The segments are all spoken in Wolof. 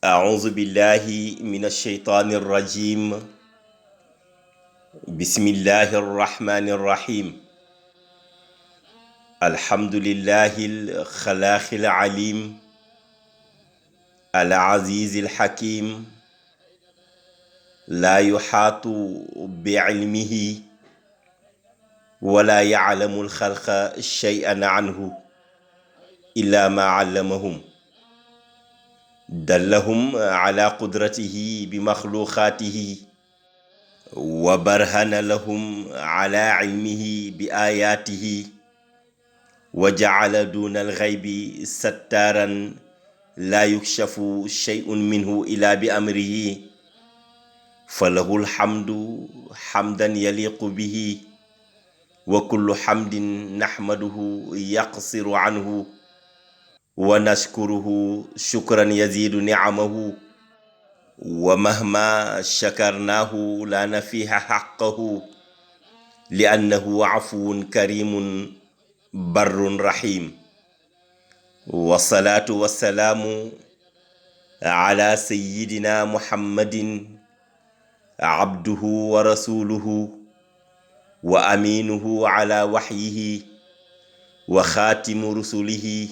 أعوذ بالله من الشيطان الرجيم. بسم الله الرحمن الرحيم. الحمد لله الخلاق العليم العزيز الحكيم، لا يحاط بعلمه ولا يعلم الخلق شيئا عنه إلا ما علمهم، دلهم على قدرته بمخلوقاته وبرهن لهم على علمه بآياته، وجعل دون الغيب ستارا لا يكشف شيء منه إلا بأمره، فله الحمد حمدا يليق به، وكل حمد نحمده يقصر عنه، ونشكره شكرا يزيد نعمه، ومهما شكرناه لا نفيها حقه، لأنه عفو كريم بر رحيم. والصلاة والسلام على سيدنا محمد عبده ورسوله وأمينه على وحيه وخاتم رسله،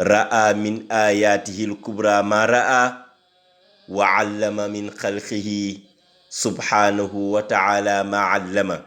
رأى من آياته الكبرى ما رأى، وعلم من خلقه سبحانه وتعالى ما علم،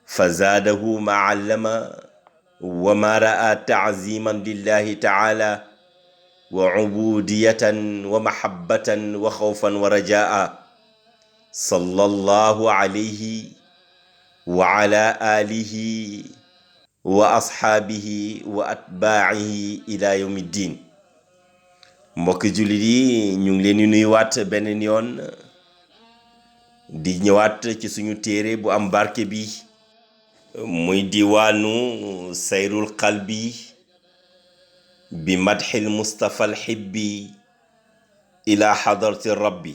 فزاده ما علم وما رأى تعظيما لله تعالى وعبودية ومحبة وخوفا ورجاء، صلى الله عليه وعلى آله وأصحابه وأتباعه إلى يوم الدين. mbokki jullit yi ñu ngi leen di nuyuwaat beneen yoon di ñëwaat ci suñu téere bu am barke bi muy diwaanu sayrul qalbi bi madxil mustafa alxibbi ila xadarati rabbi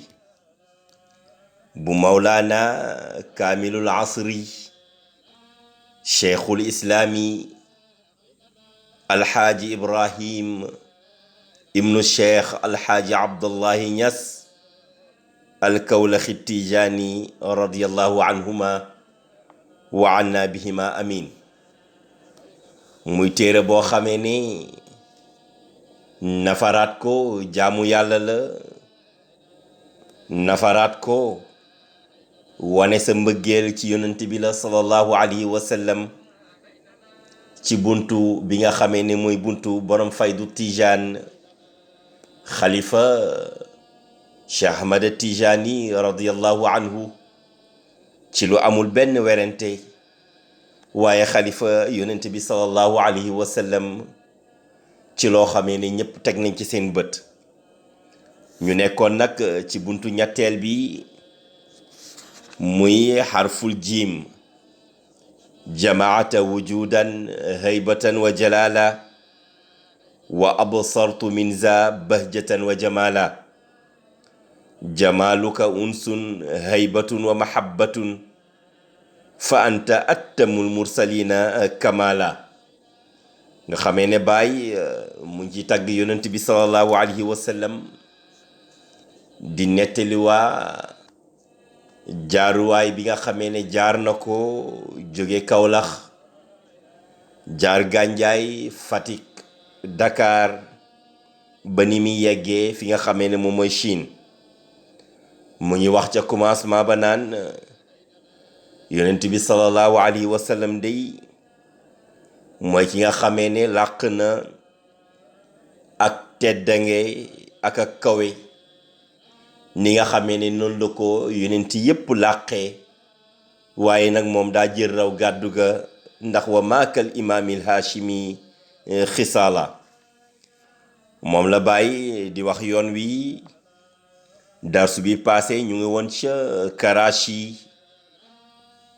bu mawlaana kaamilul asri cheikhul islaami alxaaji ibrahim ibnu cheikh alxaaji abdullahi ñas alkawlaxi tijaani radiallahu anhuma wa anna bihima amin. muy téere boo xamee ne nafaraat ko jaamu yàlla la, nafaraat ko wane sa mbëggeel ci yonent bi la sallallahu alayhi wa sallam, ci buntu bi nga xamee ne mooy buntu borom faydu tijaan xalifa Cheikh Ahmad Tijaani radiallahu anhu, ci lu amul benn werante, waaye xalifa yonent bi sallallahu alayhi wa sallam ci loo xamee ne ñépp teg nañ ci seen bët. ñu nekkoon nag ci buntu ñetteel bi muy xarful jiim, jamaata wujudan haybatan wa jalala wa absartu min za bahjatan wa jamala, jamaluka unsun haybatun wa mahabbatun fa anta attamul mursalina kamala. nga xamee ne Baay mu ngi ci tagg yonent bi sallallahu alayhi wa sallam, di nettaliwaa jaaruwaay bi nga xamee ne jaar na ko jóge Kawlax, jaar Gànjaay, Fatick, Dakar, ba ni muy yeggee fi nga xamee ne moom mooy Chine. mu ngi wax ca commencement ba naan yonent bi sallallahu alayhi wa sallam day mooy ki nga xamee ne làq na ak teddange ak ak kawe ni nga xamee ne noonu la ko yonent yépp làqee, waaye nag moom daa jël raw gàddu ga, ndax wa maakal imaamil haashimi xisaala. moom la Baay di wax yoon wi. darsu bi passé ñu ngi woon ca Karachi.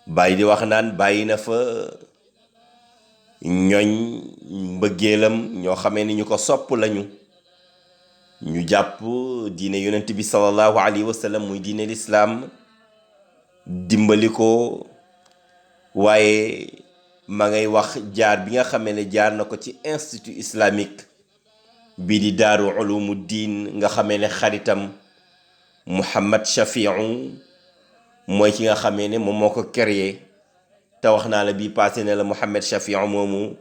Baay di wax naan bàyyi na fa ñooñ mbëggeelam ñoo xamee ni ñu ko sopp lañu, ñu jàpp diine yonent bi sallallahu alayhi wa sallam muy diine lislaam, dimbali ko, waaye ma ngay wax jaar bi nga xamee ne jaar na ko ci institut islamique bii di daaru ulumuddin nga xamee ne xaritam Muhammad Shafiu mooy ki nga xamee ne moom moo ko créé te wax naa la bii passé ne la Muhammad Shafiu moomu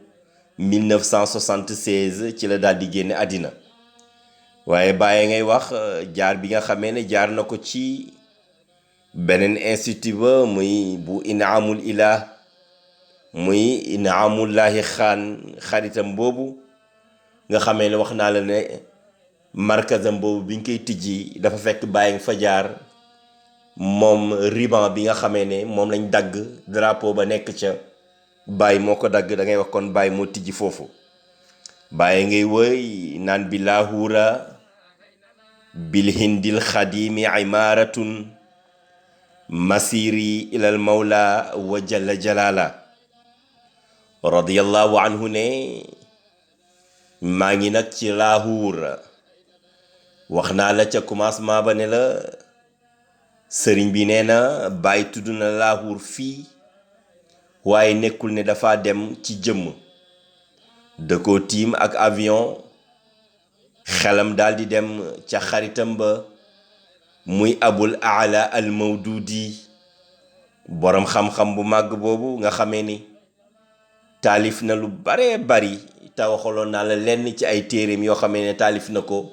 1976 ci la daal di génne àddina waaye bàyyi ngay wax jaar bi nga xamee ne jaar na ko ci beneen institut ba muy bu inaamul ilah muy inaamullahi xaan xaritam boobu nga xamee ne wax naa la ne markazam boobu biñ koy tijji dafa fekk bàyyi nga fa jaar moom ruban bi nga xamee ne moom lañ dagg drapeau ba nekk ca bàyyi moo ko dagg da ngay wax kon bàyyi moo tijji foofu bàyyi ngay woy naan bi laahuura bil hindil xadimi imaaratun masiri ilal mawla wa jalla jalala radiyallahu anhu ne maa ngi nag ci laahuur wax naa la ca commencement ba ne la sëriñ bi nee na bàyyi tudd na laahuur fii waaye nekkul ne dafa dem ci jëmm da ko tiim ak avion xelam daldi dem ca xaritam ba muy abul aala al mawdudi boroom xam-xam bu màgg boobu nga xamee ni taalif na lu bare bari te waxaloon naa la lenn ci ay téereem yoo xamee ne taalif na ko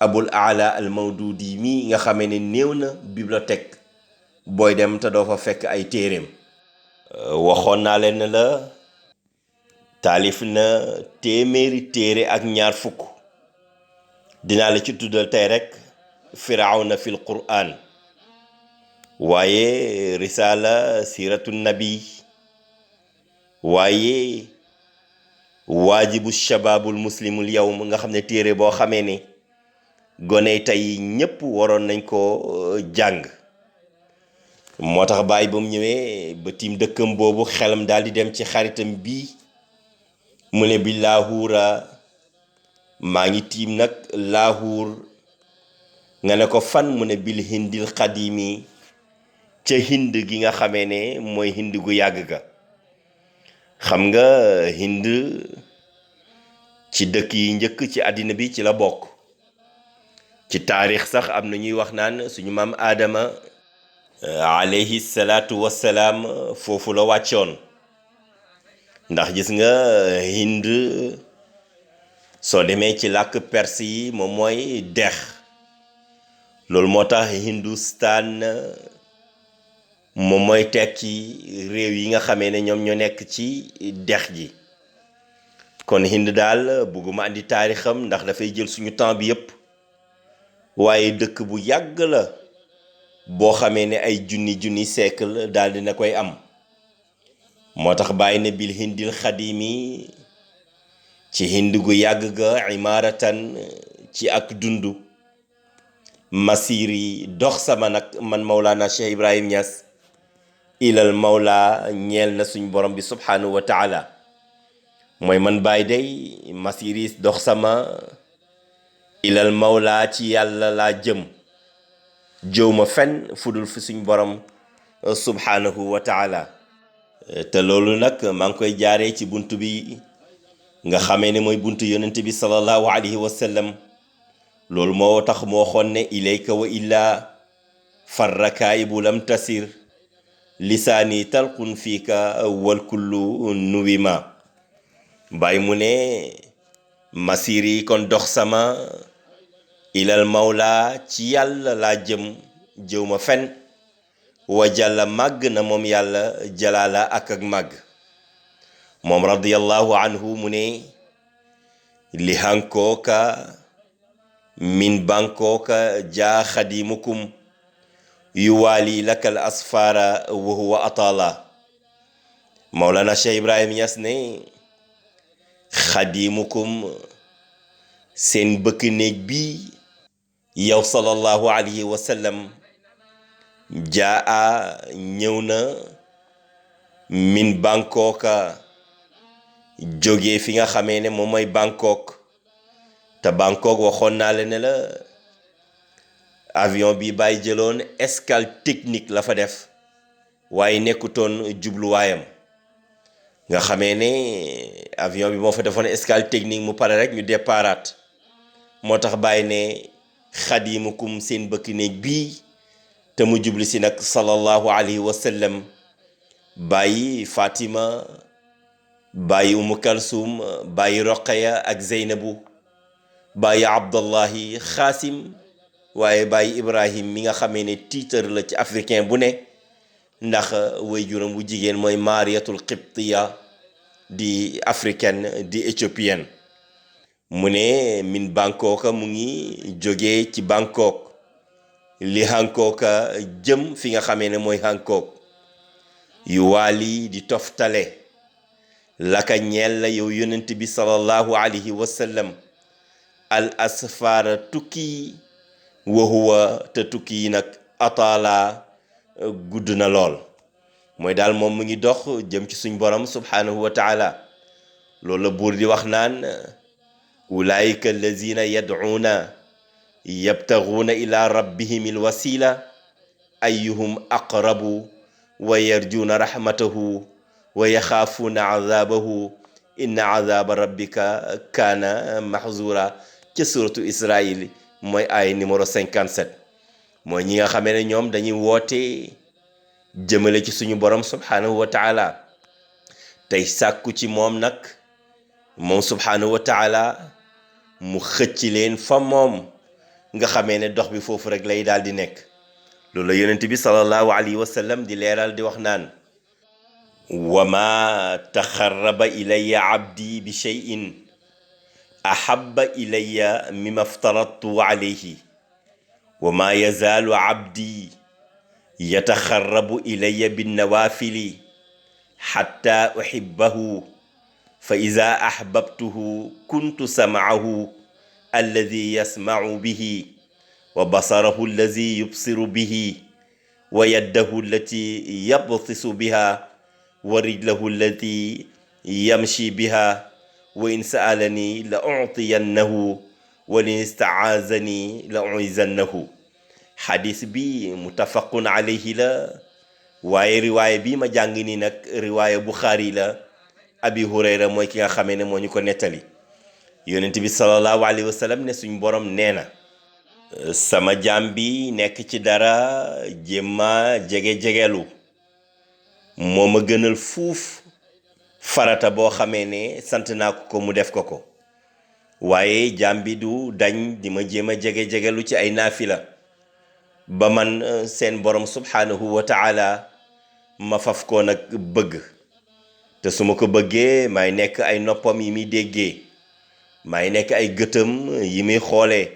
abul aala al mawdudi mi nga xamee ne néew na bibliothèque booy dem te doo fa fekk ay téereem waxoon naa leen la taalif na téeméeri téere ak ñaar fukk dinaa la ci tuddal tey rek firawna fil qur'an waaye risala siratu nabi waaye waajibu shababul muslimul yawm nga xam ne téere boo xamee ne gone tey ñépp waroon nañ ko jàng moo tax bàyyi ba mu ñëwee ba tiim dëkkam boobu xelam daal di dem ci xaritam bii mu ne bi laahuura maa ngi tiim nag laahuur nga ne ko fan mu ne bil hindil xadimi ca hind gi nga xamee ne mooy hind gu yàgg ga xam nga hind ci dëkk yi njëkk ci àddina bi ci la bokk ci taarix sax am na ñuy wax naan suñu maam aadama alayhi salaatu wassalaam foofu la wàccoon ndax gis nga hind soo demee ci làkk perse yi moom mooy dex loolu moo tax hindustaan moom mooy tekki réew yi nga xamee ne ñoom ñoo nekk ci dex gi kon hind daal bugguma andi taarixam ndax dafay jël suñu temps bi yépp waaye dëkk bu yàgg la boo xamee ne ay junni siècle daal dina koy am moo tax bàyyi ne bil hindil xadimi ci hind gu yàgg ga imaratan ci ak dundu masiri dox sama nag man Mawlana Cheikh Ibrahim Niass ilal mawla ñeel na suñ borom bi subhanahu wa taala mooy man bàyyi day masiri dox sama ilal mawla ci yàlla laa jëw ma fenn fudul fi suñ borom subhanahu wa taala te loolu nag maa ngi koy jaaree ci bunt bi nga xamee ne mooy buntu yonent bi sallallahu alayhi wa sallam loolu moo tax moo xoon ne ilayka wa illa farrakaayibu lam tasir lisaani talqun fiika wal kullu nuwima bàyyi mu ne masiri kon dox sama ilal mawla ci yàlla laa jëw ma fen wa jàlla màgg na moom yàlla jalaala ak màgg moom radiyallahu anhu mu ne li hankooka min bankooka jaa xadimukum yuwaali lakal asfara wa huwa atala Mawlana Cheikh Ibrahim Niass ne xadimukum seen bëkk néeg bi yow sallallahu alayhi wa sallam jaa ñëw na min bankooka jóge fi nga xamee ne moom mooy Bangkok te Bangkok waxoon naa la ne la avion bi bàyyi jëloon escale technique la fa def waaye nekkutoon jubluwaayam nga xamee ne avion bi moo fa defoon escale technique mu pare rek ñu déparaat moo tax bàyyi ne xadimukum seen bëkk néeg bii te mu jubli si nag sallallahu alayhi wa sallam bàyyi Fatima bàyyi Umu Kalsum bàyyi Roqaya ak Zeynabu bàyyi Abdallahi Xaasim waaye bàyyi Ibrahim mi nga xamee ne tiitar la ci africain bu ne ndax waajuram bu jigéen mooy Mariyatul Qibtiya di africaine di éthiopienne mu ne min Bangkok mu ngi jógee ci Bangkok li Hancock jëm fi nga xamee ne mooy Hancock yu waali di toftale laka ñeel la yow yonent bi sallallahu alayhi wa sallam al asfaara tukki wa huwa te tukki yi nag ataala gudd na lool mooy daal moom mu ngi dox jëm ci suñ borom subhanahu wa taala loolu la buur di wax naan ulaayika allazina yad'uuna yabtaguuna ila rabbihim alwasila ayyuhum aqrabu wa yarjuuna rahmatahu wa yaxaafuuna azabahu inna azaba rabbika kaana mahzura ca suratu Israil mooy ay numéro 57 mooy ñi nga xamee ne ñoom dañuy woote jëmale ci suñu borom subhanahu wa taala tey sàkku ci moom nag moom subhanahu wa taala mu xëcc leen fa moom nga xamee ne dox bi foofu rek lay daal di nekk loolu la yonent bi sallallahu alayhi wa sallam di leeral di wax naan wa ma taxarraba ilayya abdi bi cheyin ahabba ilayya mima aftaradtu alayhi wa ma yazaalu abdi yataxarrabu ilayya binnawaafili xatta uhibbahu fa ida ahbabtuhu kuntu samcahu alladi yasmacu bihi wa basarahu alladi yubsiru bihi wa yaddahu allati yabtisu biha wa rijlahu allati yamshi biha wa in sa'alani la u'tiyannahu wa in istaazani la u'izannahu xadis bi muttafaqun alayhi la waaye riwaaya bi ma jàng ni nag riwaaya Buxaari la Abi Hurayra mooy ki nga xamee ne moo ñu ko nettali yonent bi sallallahu alayhi wa sallam ne suñ borom nee na sama jaam bi nekk ci dara jéema jege-jegelu moo ma gënal fuuf farata boo xamee ne sant naa ko mu def ko waaye jaam bi du dañ di ma jéem a jege-jegelu ci ay naafila ba man seen borom subhanahu wa taala ma faf ko nag bëgg te su ma ko bëggee may nekk ay noppam yi muy déggee may nekk ay gëtam yi muy xoolee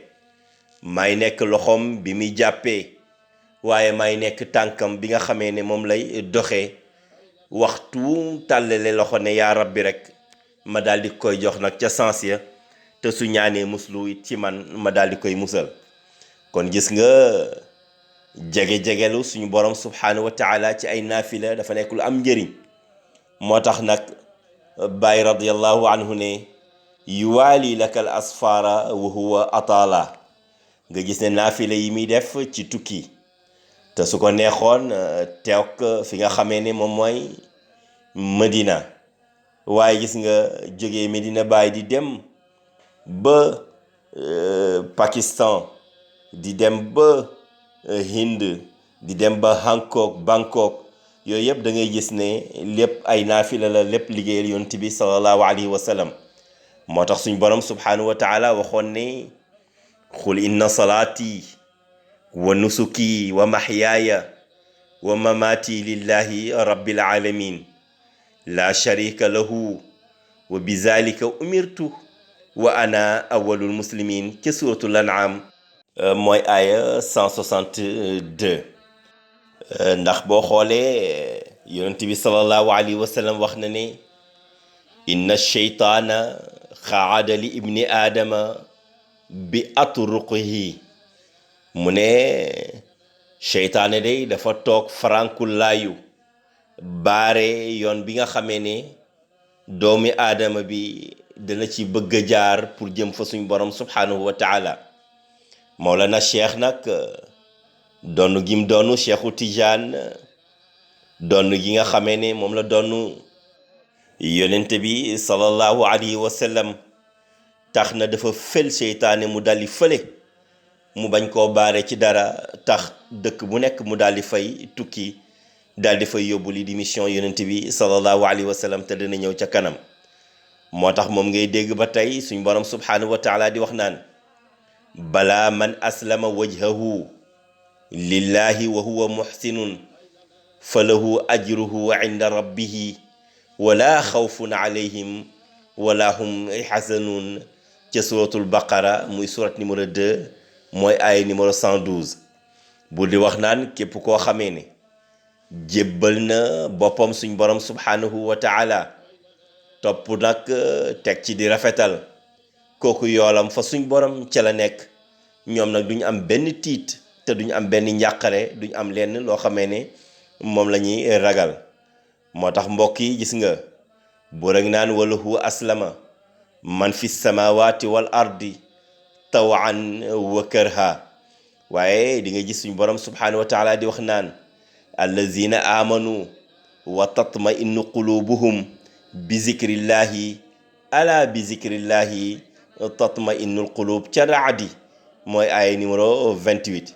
may nekk loxoom bi muy jàppee waaye may nekk tànkam bi nga xamee ne moom lay doxee waxtu tàllale loxo ne yaa rabbi rek ma daal di koy jox nag ca sens ya te su ñaanee muslu it ci man ma daal di koy musal kon gis nga jege-jegelu suñu borom subhanahu wa taala ci ay naafila dafa nekk lu am njëriñ moo tax nag Baay radiyallahu anhu ne yuwaali lakal asfara wa huwa atala nga gis ne naafila yi muy def ci tukki te su ko neexoon teew fi nga xamee ne moom mooy Medina waaye gis nga jógee Medina Baay di dem ba Pakistan di dem ba Hind di dem ba Bangkok yooyu yëpp da ngay gis ne lépp ay naafila la lépp liggéeyal yonent bi sallallahu alayhi wa sallam moo tax suñ borom subhanahu wa taala waxoon ne xul inna salaati wa nusuki wa mahyaaya wa mamaati lillahi rabbil alamin la sharika lahu wa bizalika umirtu wa ana awwalul muslimin ca suratul an'am mooy aaya 162 ndax boo xoolee yonent bi sallallahu alayhi wa sallam wax na ne inna sheytaana xaada li ibni aadama bi atruqihi mu ne seytaane day dafa toog farankulaayu baare yoon bi nga xamee ne doomi aadama bi dana ci bëgg a jaar pour jëm fa suñ borom subhanahu wa taala Mawlana Cheikh nag donn gim doonu Cheikhu Tijaan donn gi nga xamee ne moom la donnu yonent bi sallallahu alayhi wa sallam tax na dafa fel seytaane mu daldi fële mu bañ koo baare ci dara, tax dëkk bu nekk mu daldi fay tukki daldi fay yóbbu li di mission yonent bi sallallahu alayhi wa sallam te dana ñëw ca kanam. moo tax moom ngay dégg ba tey suñ borom subhanahu wa taala di wax naan balaa man aslama wajhahu lillahi wa huwa muhsinun fa lahu ajruhu inda rabbihi wala xawfun alayhim wala hum yaxzanun ca suratul baqara muy surat numéro 2 mooy ay numéro 112 bu di wax naan képp koo xamee ne jébbal na boppam suñ borom subhanahu wa taala topp nag teg ci di rafetal, kooku yoolam fa suñ borom ca la nekk. ñoom nag duñu am benn tiit te duñu am benn njàqare, duñu am lenn loo xamee ne moom la ñuy ragal. moo tax mbokk yi gis nga bu rek naan walahu aslama man fi samawati wal ardi tawan wa karha. waaye di nga gis suñ borom subhanahu wa taala di wax naan allazina amanu wa tatma innu qulubuhum bi zikrillahi ala bi zikrillahi tatma innul qulub ca raadi mooy ay numéro 28.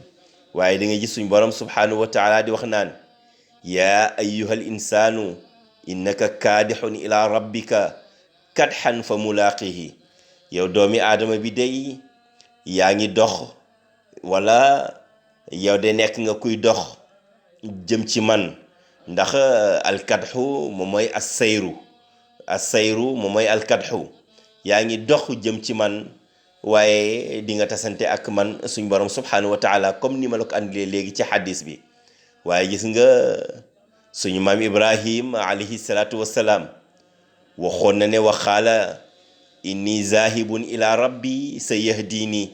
waaye da nga gis suñ borom subhanahu wa taala di wax naan yaa ayyuhal insaanu innaka kaadixun ila rabbika kadxan fa mulaaqihi. yow doomi aadama bi day yaa ngi dox wala yow de nekk nga kuy dox jëm ci man, ndax alkadxu moom mooy assayru moom mooy alkadxu. yaa ngi dox jëm ci man waaye di nga tasante ak man suñ borom subhanahu wa taala comme ni ma la ko andilee léegi ci xaddis bi. waaye gis nga suñu maam Ibrahim alayhi salaatu wassalaam waxoon na ne waxaala inni zahibun ila rabbi sa yahdini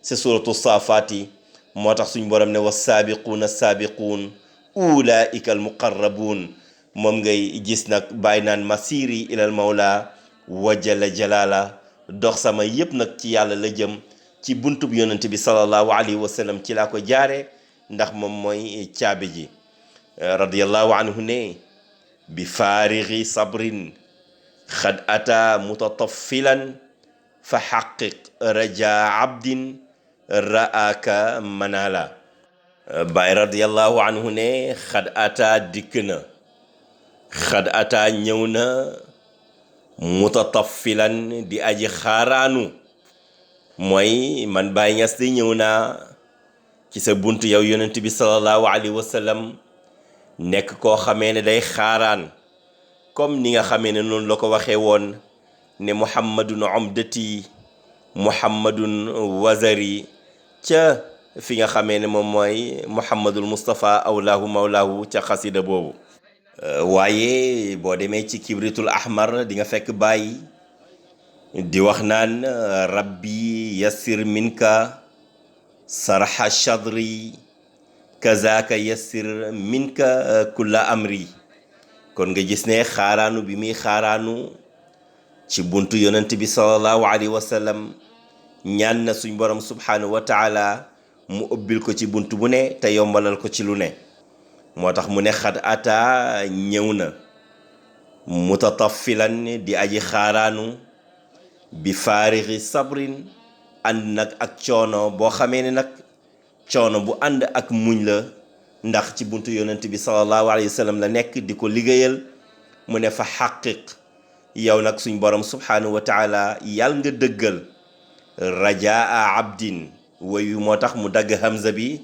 sa suratu saafaati. moo tax suñ borom ne wassaabiquuna saabiquun ulaika al muqarrabuun. moom ngay gis nag bàyyi naan masiri ilal mawla wa jalla jalaala, dox sama yépp nag ci yàlla la jëm, ci buntub yonent bi sallallahu alayhi wa sallam ci laa ko jaare ndax moom mooy caabi ji. radiyallahu anhu ne bi faarixi sabrin xad ata mutataffilan fa xaqiq raja abdin ra'aka manala. Baay radiyallahu anhu ne xad ata dikk na, xad ata ñëw na, mutataffilan di aji xaaraanu. mooy man Baay Ñas di ñëw naa ci sa bunt yow yonent bi sallallahu alayhi wa sallam nekk koo xamee ne day xaaraan, comme ni nga xamee ne noonu la ko waxee woon ne muhammadun umdati muhammadun wazari ca fi nga xamee ne moom mooy muhammadul mustafa awlaahu mawlaahu ca xasida boobu. waaye boo demee ci kibritul ahmar di nga fekk Baay di wax naan rabbi yassir minka sarxa chadri kazaka yassir minka kulla amri. kon nga gis ne xaaraanu bi muy xaaraanu ci buntu yonent bi sallallahu alayhi wa sallam ñaan na suñ borom subhanahu wa taala mu ubbil ko ci buntu bu ne te yombalal ko ci lu ne. moo tax mu ne xad ata ñëw na mutataffilan di aji xaaraanu bi faarixi sabrin ànd nag ak coono boo xamee ne nag coono bu ànd ak muñ la, ndax ci buntu yonent bi sallallahu alayhi wa sallam la nekk di ko liggéeyal. mu ne fa xaqiq yow nag suñ borom subhanahu wa taala yàlla nga dëggal rajaa abdin. wayu moo tax mu dagg hamza bi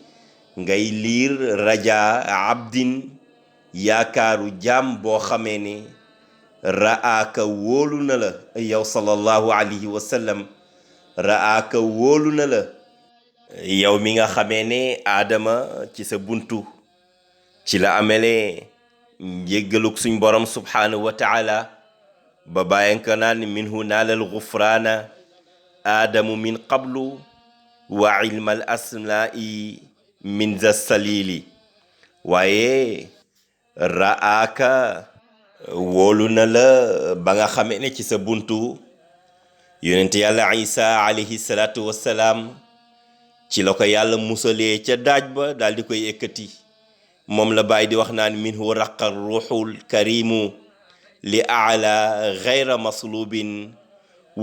ngay liir rajaa abdin, yaakaaru jaam boo xamee ne ra'aaka wóolu na la yow sallallahu alayhi wa sallam, ra'aaka wóolu na la yow mi nga xamee ne aadama ci sa buntu ci la amelee njéggaluk suñ borom subhanahu wa taala ba bàyyenka naan minhu naalal gufraana aadamu min qablu wa ilma al asmaai min za salili. waaye ra'aaka wóolu na la ba nga xamee ne ci sa buntu yonent yàlla isa alayhi salaatu wassalaam ci la ko yàlla musalee ca daaj ba daal di koy ekkati. moom la Baay di wax naan minhu raqa ruuxul karimu li aala gayra maslubin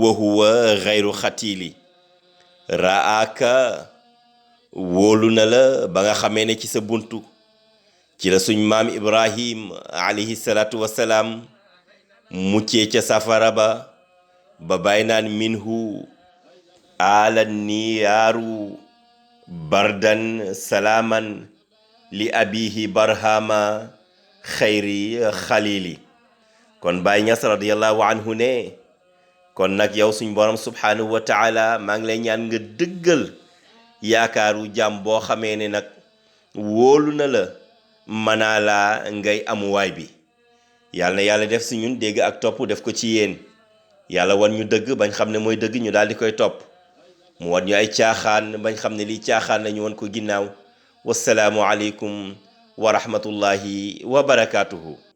wa huwa xayru xatiili raaka wóolu na la ba nga xamee ne ci sa buntu ci la suñ maam Ibrahim alayhi salaatu wassalaam muccee ca safara ba bàyyi naan minhu alan niyaaru bardan salaaman li abihi barhama xayri xalili. kon Baay Ñas radiyallahu anhu ne kon nag yow suñ borom subhanahu wa taala maa ngi lay ñaan nga dëggal yaakaaru jàmm boo xamee ne nag wóolu na la manaa laa ngay amuwaay bi. yàlla na yàlla def si ñun dégg ak topp def ko ci yéen. yàlla wan ñu dëgg bañ xam ne mooy dëgg ñu daal di koy topp, mu wan ñu ay caaxaan bañ xam ne lii caaxaan la ñu wan ko ginnaaw. wassalaamu aleykum wa rahmatullahi wa barakaatuhu.